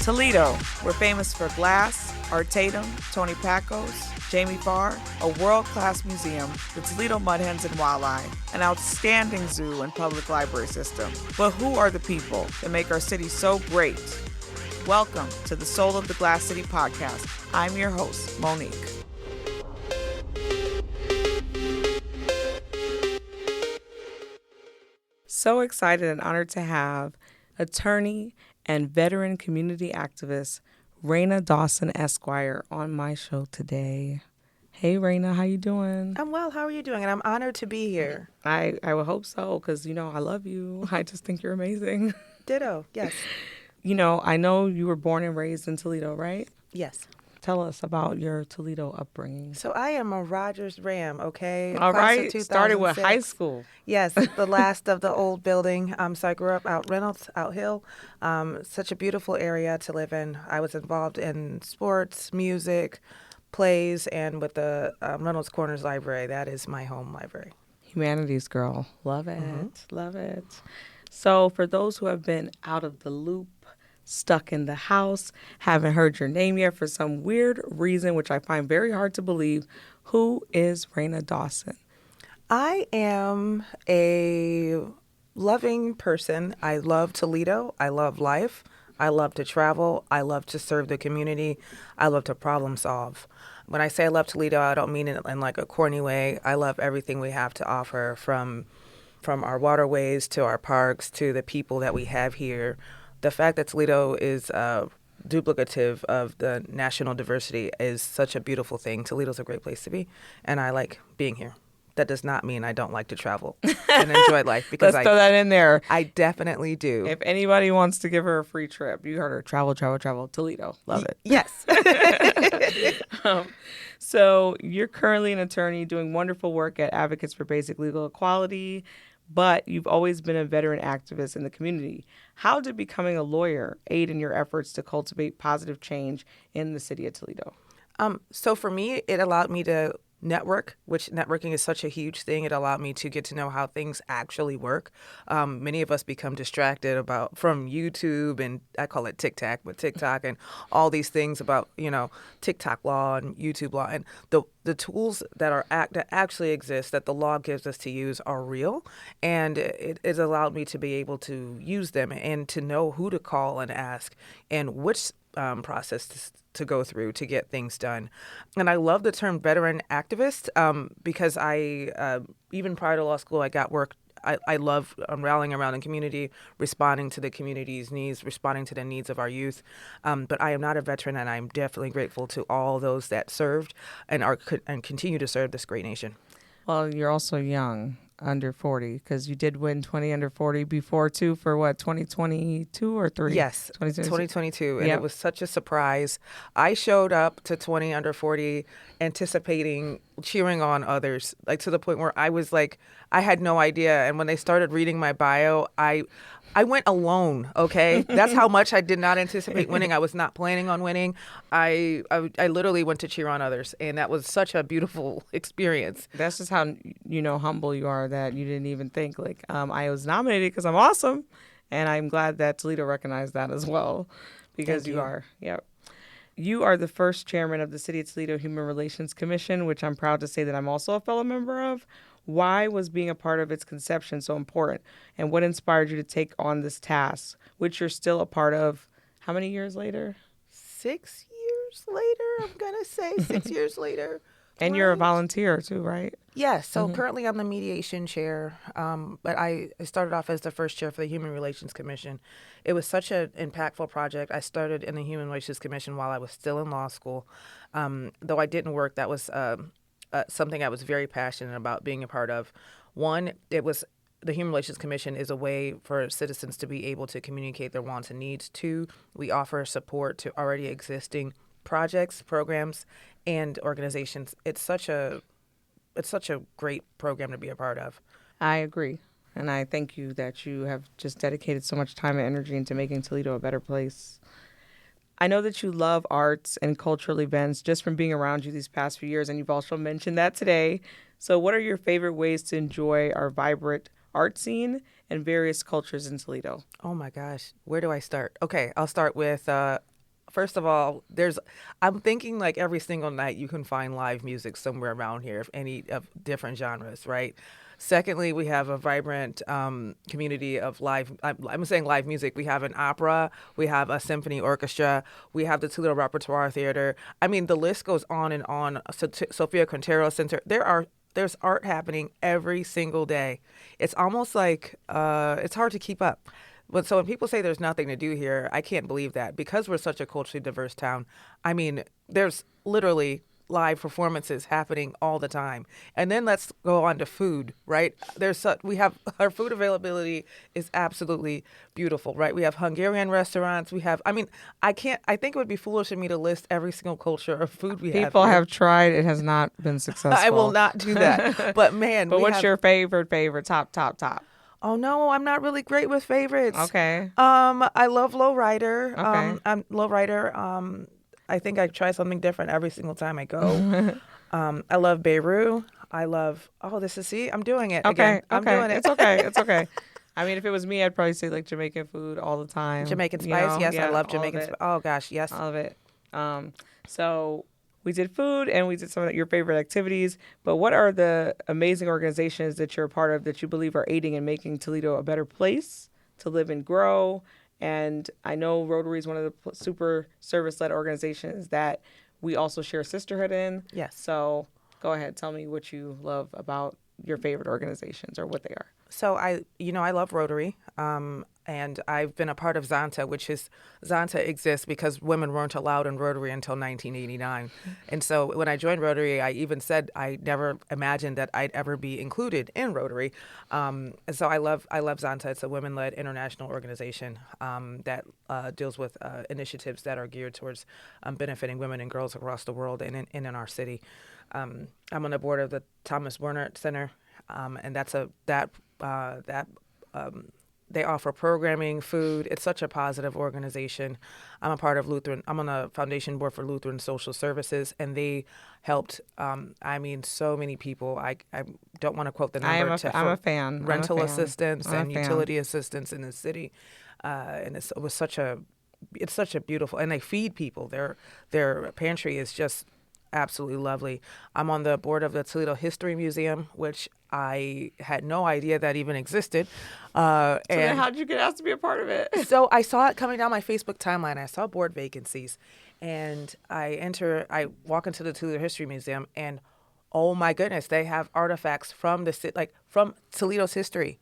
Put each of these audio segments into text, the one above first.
Toledo, we're famous for glass, Art Tatum, Tony Pacos, Jamie Farr, a world-class museum, the Toledo Mud Hens and Wildlife, an outstanding zoo and public library system. But who are the people that make our city so great? Welcome to the Soul of the Glass City podcast. I'm your host, Monique. So excited and honored to have attorney and veteran community activist Raina Dawson, Esquire, on my show today. Hey, Raina, how you doing? I'm well. How are you doing? And I'm honored to be here. I would hope so, because, I love you. I just think you're amazing. Ditto, yes. I know you were born and raised in Toledo, right? Yes. Tell us about your Toledo upbringing. So I am a Rogers Ram, okay? All right. Started with high school. Yes, the last of the old building. So I grew up out Reynolds, out Hill. Such a beautiful area to live in. I was involved in sports, music, plays, and with the Reynolds Corners Library. That is my home library. Humanities girl. Love it. Mm-hmm. Love it. So for those who have been out of the loop, stuck in the house, haven't heard your name yet for some weird reason, which I find very hard to believe, who is Raina Dawson? I am a loving person. I love Toledo. I love life. I love to travel. I love to serve the community. I love to problem solve. When I say I love Toledo, I don't mean it in like a corny way. I love everything we have to offer, from our waterways to our parks to the people that we have here. The fact that Toledo is duplicative of the national diversity is such a beautiful thing. Toledo's a great place to be, and I like being here. That does not mean I don't like to travel and enjoy life, because Let's throw that in there. I definitely do. If anybody wants to give her a free trip, you heard her, travel, Toledo. Love it. Yes. So you're currently an attorney doing wonderful work at Advocates for Basic Legal Equality, but you've always been a veteran activist in the community. How did becoming a lawyer aid in your efforts to cultivate positive change in the city of Toledo? So for me, it allowed me to network, which networking is such a huge thing. It allowed me to get to know how things actually work. Many of us become distracted from YouTube, and I call it TikTok, but TikTok and all these things about, TikTok law and YouTube law, and the tools that actually exist that the law gives us to use are real, and it has allowed me to be able to use them and to know who to call and ask and which process to go through to get things done. And I love the term veteran activist because I, even prior to law school, I got work. I love rallying around the community, responding to the community's needs, responding to the needs of our youth. But I am not a veteran, and I'm definitely grateful to all those that served and continue to serve this great nation. Well, you're also young, under 40, because you did win 20 under 40 before, too, for what, 2022 or 3? Yes, 2022. And Yep. It was such a surprise. I showed up to 20 under 40 anticipating cheering on others, like to the point where I was like, I had no idea. And when they started reading my bio, I went alone, okay? That's how much I did not anticipate winning. I was not planning on winning. I literally went to cheer on others, and that was such a beautiful experience. That's just how, humble you are, that you didn't even think, I was nominated because I'm awesome. And I'm glad that Toledo recognized that as well, because Thank you are. Yep. You are the first chairman of the City of Toledo Human Relations Commission, which I'm proud to say that I'm also a fellow member of. Why was being a part of its conception so important? And what inspired you to take on this task, which you're still a part of, how many years later? 6 years later, I'm going to say 6 years later. And you're a volunteer too, right? Yes. So currently I'm the mediation chair, but I started off as the first chair for the Human Relations Commission. It was such an impactful project. I started in the Human Relations Commission while I was still in law school. Though I didn't work, that was something I was very passionate about being a part of. One, the Human Relations Commission is a way for citizens to be able to communicate their wants and needs. Two, we offer support to already existing projects, programs, and organizations. It's such a great program to be a part of. I agree. And I thank you that you have just dedicated so much time and energy into making Toledo a better place. I know that you love arts and cultural events just from being around you these past few years, and you've also mentioned that today. So what are your favorite ways to enjoy our vibrant art scene and various cultures in Toledo? Oh my gosh, where do I start? Okay, I'll start with first of all, I'm thinking like every single night you can find live music somewhere around here, of any of different genres, right? Secondly, we have a vibrant community of live. I'm saying live music. We have an opera. We have a symphony orchestra. We have the Toledo Repertoire Theater. I mean, the list goes on and on. Sophia Quintero Center. There's art happening every single day. It's almost like it's hard to keep up. But so when people say there's nothing to do here, I can't believe that, because we're such a culturally diverse town. I mean, there's literally live performances happening all the time. And then let's go on to food, right? We have our food availability is absolutely beautiful, right? We have Hungarian restaurants. I think it would be foolish of me to list every single culture of food we have. People have tried. It has not been successful. I will not do that. But man, but what's your favorite top? Oh no, I'm not really great with favorites. Okay. I love Lowrider. Okay. I'm Lowrider. I think I try something different every single time I go. I love Beirut. I'm doing it again. I'm doing it. It's okay. I mean, if it was me, I'd probably say like Jamaican food all the time. Jamaican spice, yes, I love Jamaican spice. Oh gosh, yes. All of it. So we did food and we did some of your favorite activities, but what are the amazing organizations that you're a part of that you believe are aiding in making Toledo a better place to live and grow? And I know Rotary is one of the super service-led organizations that we also share sisterhood in. Yes. So go ahead, tell me what you love about your favorite organizations or what they are. So I love Rotary, and I've been a part of Zonta exists because women weren't allowed in Rotary until 1989. And so when I joined Rotary, I even said I never imagined that I'd ever be included in Rotary. And so I love Zonta. It's a women-led international organization that deals with initiatives that are geared towards benefiting women and girls across the world and in our city. I'm on the board of the Thomas Werner Center, and they offer programming, food. It's such a positive organization. I'm a part of Lutheran. I'm on the foundation board for Lutheran Social Services, and they helped. So many people. I don't want to quote the number. I'm a fan. Rental assistance and utility assistance in the city, and it's such a beautiful. And they feed people. Their pantry is just absolutely lovely. I'm on the board of the Toledo History Museum, which I had no idea that even existed. So then how did you get asked to be a part of it? So I saw it coming down my Facebook timeline. I saw board vacancies, and I walk into the Toledo History Museum, and oh my goodness, they have artifacts from from Toledo's history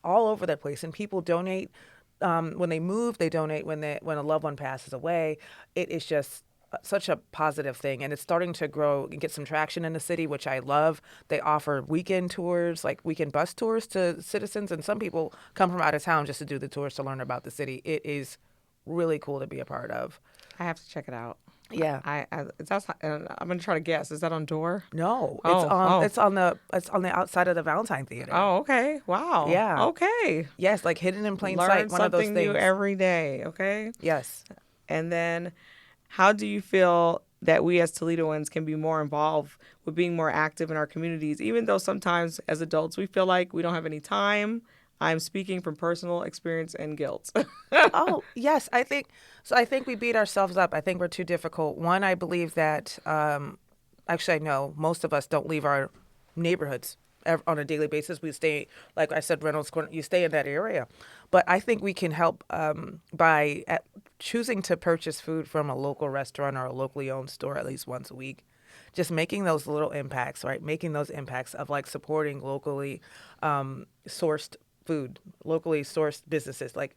all over the place, and people donate. When they move, they donate. When a loved one passes away, it is just such a positive thing, and it's starting to grow and get some traction in the city, which I love. They offer weekend tours, like weekend bus tours to citizens, and some people come from out of town just to do the tours to learn about the city. It is really cool to be a part of. I have to check it out. Yeah, I'm gonna try to guess. Is that on Door? No, it's on the outside of the Valentine Theater. Oh, okay. Wow. Yeah. Okay. Yes, like hidden in plain Learn sight. One of those something things. new every day. Okay. Yes. And then, how do you feel that we as Toledoans can be more involved with being more active in our communities, even though sometimes as adults we feel like we don't have any time? I'm speaking from personal experience and guilt. Oh, yes. I think we beat ourselves up. I think we're too difficult. One, I believe that, actually, I know most of us don't leave our neighborhoods on a daily basis. We stay, like I said, Reynolds Corner, you stay in that area. But I think we can help by choosing to purchase food from a local restaurant or a locally owned store at least once a week. Just making those little impacts, right? Making those impacts of like supporting locally sourced food, locally sourced businesses, like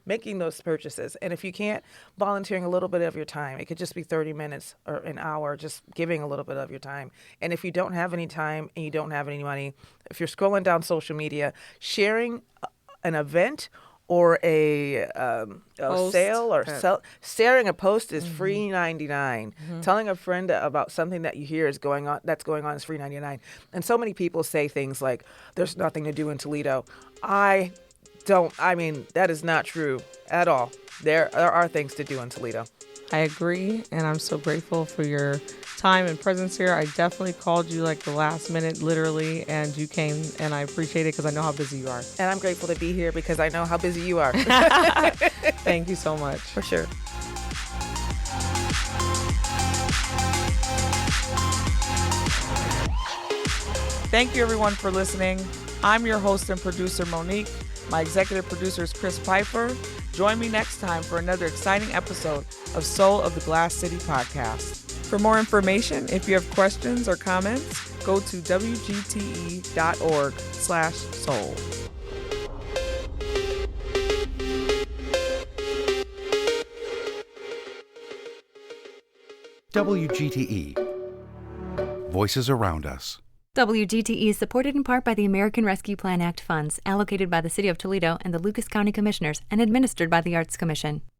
making those purchases. And if you can't, volunteering a little bit of your time. It could just be 30 minutes or an hour, just giving a little bit of your time. And if you don't have any time and you don't have any money, if you're scrolling down social media, sharing an event or a sale or sharing a post is free $99. Mm-hmm. Telling a friend about something that you hear is going on is free $99. And so many people say things like, "There's nothing to do in Toledo." That is not true at all. There are things to do in Toledo. I agree, and I'm so grateful for your time and presence here. I definitely called you like the last minute, literally, and you came, and I appreciate it because I know how busy you are. And I'm grateful to be here because I know how busy you are. Thank you so much. For sure. Thank you, everyone, for listening. I'm your host and producer, Monique. My executive producer is Chris Piper. Join me next time for another exciting episode of Soul of the Glass City podcast. For more information, if you have questions or comments, go to wgte.org/soul. WGTE. Voices around us. WGTE is supported in part by the American Rescue Plan Act funds allocated by the City of Toledo and the Lucas County Commissioners and administered by the Arts Commission.